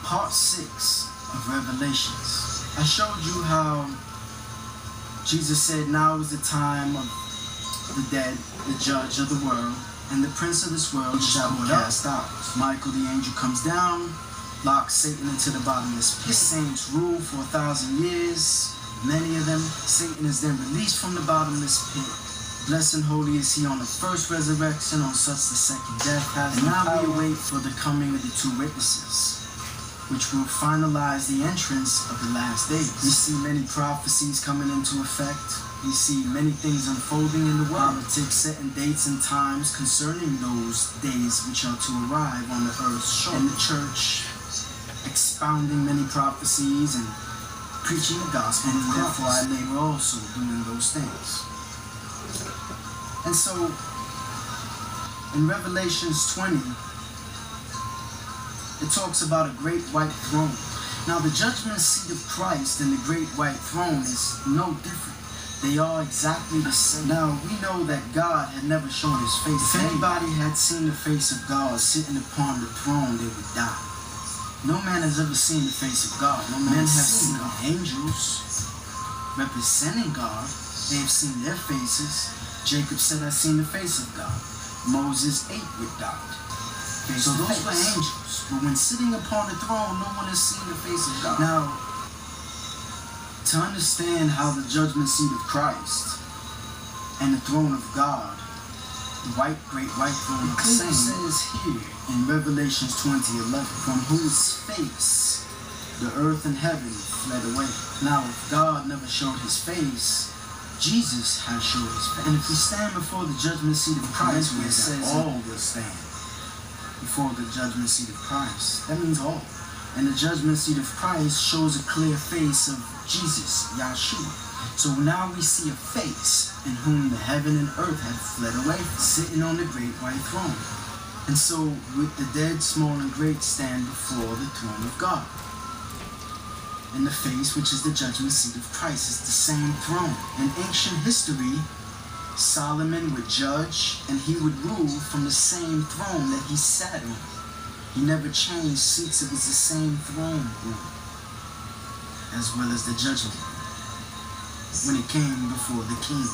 part 6 of Revelations. I showed you how Jesus said, now is the time of the dead, the judge of the world, and the prince of this world shall be cast out. Michael the angel comes down, locks Satan into the bottomless pit. Saints rule for 1,000 years, many of them. Satan is then released from the bottomless pit. Blessed and holy is he on the first resurrection, on such the second death. And now we await for the coming of the 2 witnesses, which will finalize the entrance of the last days. We see many prophecies coming into effect. We see many things unfolding in the world. Politics setting dates and times concerning those days which are to arrive on the earth's shore. And the church expounding many prophecies and preaching the gospel. And therefore I labor also doing those things. And so, in Revelations 20, it talks about a great white throne. Now, the judgment seat of Christ and the great white throne is no different. They are exactly the same. Now, we know that God had never shown his face. If anybody had seen the face of God sitting upon the throne, they would die. No man has ever seen the face of God. No man has seen angels representing God. They have seen their faces. Jacob said, I've seen the face of God. Moses ate with God. So those were angels. But when sitting upon the throne, no one has seen the face of God. Now, to understand how the judgment seat of Christ and the throne of God, the great white throne, it clearly says here in Revelations 20:11, from whose face the earth and heaven fled away. Now, if God never showed his face, Jesus has showed his face. And if we stand before the judgment seat of Christ, where it says all will stand before the judgment seat of Christ, that means all. And the judgment seat of Christ shows a clear face of Jesus, Yahshua. So now we see a face in whom the heaven and earth had fled away, sitting on the great white throne. And so with the dead, small and great, stand before the throne of God. And the face, which is the judgment seat of Christ, is the same throne. In ancient history, Solomon would judge and he would rule from the same throne that he sat on. He never changed seats. It was the same throne room, as well as the judgment when it came before the king.